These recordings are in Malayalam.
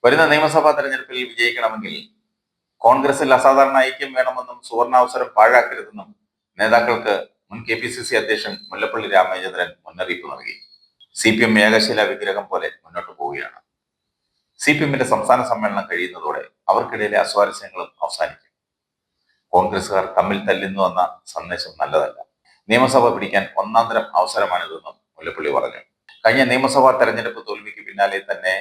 വരുന്ന നിയമസഭാ തെരഞ്ഞെടുപ്പിൽ വിജയിക്കണമെങ്കിൽ കോൺഗ്രസിൽ അസാധാരണ ഐക്യം വേണമെന്നും സുവർണാവസരം പാഴാക്കരുതെന്നും നേതാക്കൾക്ക് മുൻ KPCC അധ്യക്ഷൻ മുല്ലപ്പള്ളി രാമചന്ദ്രൻ മുന്നറിയിപ്പ് നൽകി. CPM ഏകശില വിഗ്രഹം പോലെ മുന്നോട്ട് പോവുകയാണ്. CPMന്റെ സംസ്ഥാന സമ്മേളനം കഴിയുന്നതോടെ അവർക്കിടയിലെ അസ്വാരസ്യങ്ങളും അവസാനിക്കും. കോൺഗ്രസുകാർ തമ്മിൽ തല്ലുന്നു എന്ന സന്ദേശം നല്ലതല്ല. നിയമസഭ പിടിക്കാൻ ഒന്നാന്തരം അവസരമാണിതെന്നും മുല്ലപ്പള്ളി പറഞ്ഞു. കഴിഞ്ഞ നിയമസഭാ തെരഞ്ഞെടുപ്പ് തോൽവിക്ക് പിന്നാലെ തന്നെ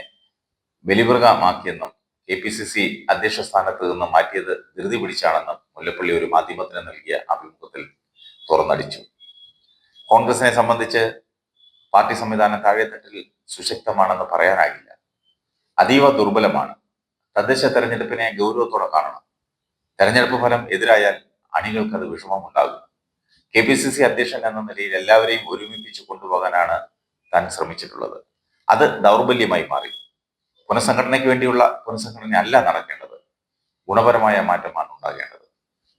ബലിമൃഗമാക്കിയെന്നും KPCC അധ്യക്ഷ സ്ഥാനത്ത് നിന്ന് മാറ്റിയത് ധൃതി പിടിച്ചാണെന്നും മുല്ലപ്പള്ളി ഒരു മാധ്യമത്തിന് നൽകിയ അഭിമുഖത്തിൽ തുറന്നടിച്ചു. കോൺഗ്രസിനെ സംബന്ധിച്ച് പാർട്ടി സംവിധാനം താഴെത്തട്ടിൽ സുശക്തമാണെന്ന് പറയാനാകില്ല. അതീവ ദുർബലമാണ്. തദ്ദേശ തെരഞ്ഞെടുപ്പിനെ ഗൗരവത്തോടെ കാണണം. തെരഞ്ഞെടുപ്പ് ഫലം എതിരായാൽ അണികൾക്കത് വിഷമമുണ്ടാകും. KPCC അധ്യക്ഷൻ എന്ന നിലയിൽ എല്ലാവരെയും ഒരുമിപ്പിച്ച് കൊണ്ടുപോകാനാണ് താൻ ശ്രമിച്ചിട്ടുള്ളത്. അത് ദൗർബല്യമായി മാറി. പുനഃസംഘടനയ്ക്ക് വേണ്ടിയുള്ള പുനഃസംഘടന അല്ല നടക്കേണ്ടത്, ഗുണപരമായ മാറ്റമാണ് ഉണ്ടാകേണ്ടത്.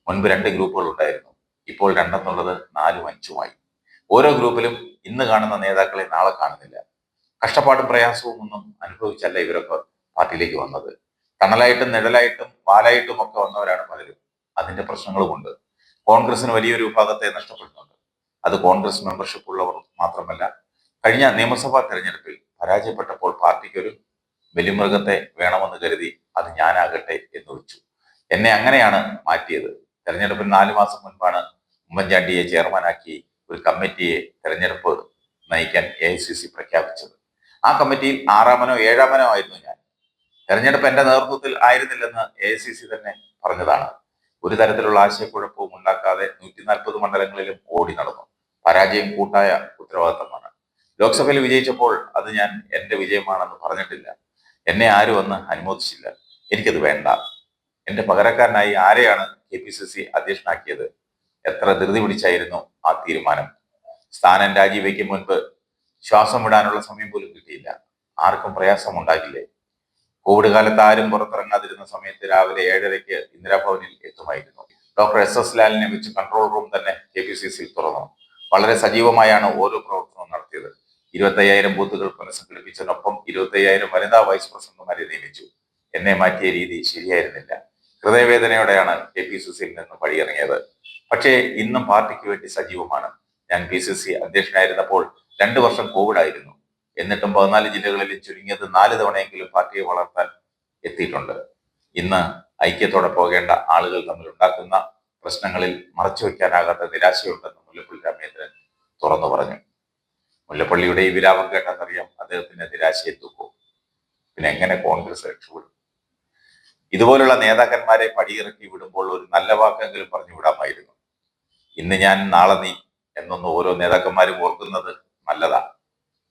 മുൻപ് 2 ഗ്രൂപ്പുകൾ ഉണ്ടായിരുന്നു, ഇപ്പോൾ 2 എന്നുള്ളത് 4ഉം 5ഉമായി. ഓരോ ഗ്രൂപ്പിലും ഇന്ന് കാണുന്ന നേതാക്കളെ നാളെ കാണുന്നില്ല. കഷ്ടപ്പാടും പ്രയാസവും ഒന്നും അനുഭവിച്ചല്ല ഇവരൊക്കെ പാർട്ടിയിലേക്ക് വന്നത്. തണലായിട്ടും നിഴലായിട്ടും വാലായിട്ടും ഒക്കെ വന്നവരാണ് പലരും. അതിന്റെ പ്രശ്നങ്ങളുമുണ്ട്. കോൺഗ്രസിന് വലിയൊരു വിഭാഗത്തെ നഷ്ടപ്പെടുന്നുണ്ട്. അത് കോൺഗ്രസ് മെമ്പർഷിപ്പ് ഉള്ളവർ മാത്രമല്ല, കഴിഞ്ഞ നിയമസഭാ തെരഞ്ഞെടുപ്പിൽ പരാജയപ്പെട്ടപ്പോൾ പാർട്ടിക്കൊരു ബലിമൃഗത്തെ വേണമെന്ന് കരുതി അത് ഞാനാകട്ടെ എന്ന് വെച്ചു. എന്നെ അങ്ങനെയാണ് മാറ്റിയത്. തെരഞ്ഞെടുപ്പിന് 4 മാസം മുൻപാണ് ഉമ്മൻചാണ്ടിയെ ചെയർമാനാക്കി ഒരു കമ്മിറ്റിയെ തെരഞ്ഞെടുപ്പ് നയിക്കാൻ AICC പ്രഖ്യാപിച്ചത്. ആ കമ്മിറ്റിയിൽ 6-മനോ 7-മനോ ആയിരുന്നു ഞാൻ. തെരഞ്ഞെടുപ്പ് എന്റെ നേതൃത്വത്തിൽ ആയിരുന്നില്ലെന്ന് AICC തന്നെ പറഞ്ഞതാണ്. ഒരു തരത്തിലുള്ള ആശയക്കുഴപ്പവും ഉണ്ടാക്കാതെ 140 മണ്ഡലങ്ങളിലും ഓടി നടന്നു. പരാജയം കൂട്ടായ ഉത്തരവാദിത്തമാണ്. ലോക്സഭയിൽ വിജയിച്ചപ്പോൾ അത് ഞാൻ എന്റെ വിജയമാണെന്ന് പറഞ്ഞിട്ടില്ല. എന്നെ ആരും അന്ന് അനുമോദിച്ചില്ല. എനിക്കത് വേണ്ട. എന്റെ പകരക്കാരനായി ആരെയാണ് KPCC അധ്യക്ഷനാക്കിയത്? എത്ര ധൃതി പിടിച്ചായിരുന്നു ആ തീരുമാനം! സ്ഥാനം രാജിവെക്കും മുൻപ് ശ്വാസം വിടാനുള്ള സമയം പോലും കിട്ടിയില്ല. ആർക്കും പ്രയാസമുണ്ടാകില്ലേ? കോവിഡ് കാലത്ത് ആരും പുറത്തിറങ്ങാതിരുന്ന സമയത്ത് രാവിലെ 7:30-ക്ക് ഇന്ദിരാഭവനിൽ എത്തുമായിരുന്നു. ഡോക്ടർ SS ലാലിനെ വെച്ച് കൺട്രോൾ റൂം തന്നെ KPCC തുറന്നു. വളരെ സജീവമായാണ് ഓരോ പ്രവർത്തനവും നടത്തിയത്. 25,000 ബൂത്തുകൾ പുനഃസംഘടിപ്പിച്ചതിനൊപ്പം 25,000 വനിതാ വൈസ് പ്രസിഡന്റുമാരെ നിയമിച്ചു. എന്നെ മാറ്റിയ രീതി ശരിയായിരുന്നില്ല. ഹൃദയവേദനയോടെയാണ് KPCCയിൽ നിന്ന് പടിയിറങ്ങിയത്. പക്ഷേ ഇന്നും പാർട്ടിക്ക് വേണ്ടി സജീവമാണ്. ഞാൻ PCC അധ്യക്ഷനായിരുന്നപ്പോൾ 2 വർഷം കോവിഡ് ആയിരുന്നു. എന്നിട്ടും 14 ജില്ലകളിലും ചുരുങ്ങിയത് 4 തവണയെങ്കിലും പാർട്ടിയെ വളർത്താൻ എത്തിയിട്ടുണ്ട്. ഇന്ന് ഐക്യത്തോടെ പോകേണ്ട ആളുകൾ തമ്മിൽ ഉണ്ടാക്കുന്ന പ്രശ്നങ്ങളിൽ മറച്ചുവെക്കാനാകാത്ത നിരാശയുണ്ടെന്ന് മുല്ലപ്പള്ളി രാമചന്ദ്രൻ തുറന്നു പറഞ്ഞു. മുല്ലപ്പള്ളിയുടെ ഈ വിലാപം കേട്ടാന്നറിയാം അദ്ദേഹത്തിന്റെ നിരാശയെ തൂക്കും. പിന്നെ എങ്ങനെ കോൺഗ്രസ് രക്ഷപ്പെടും? ഇതുപോലുള്ള നേതാക്കന്മാരെ പടിയിറക്കി വിടുമ്പോൾ ഒരു നല്ല വാക്കെങ്കിലും പറഞ്ഞു വിടാമായിരുന്നു. ഇന്ന് ഞാൻ നാളെ നീ എന്നൊന്ന് ഓരോ നേതാക്കന്മാരും ഓർക്കുന്നത് നല്ലതാണ്.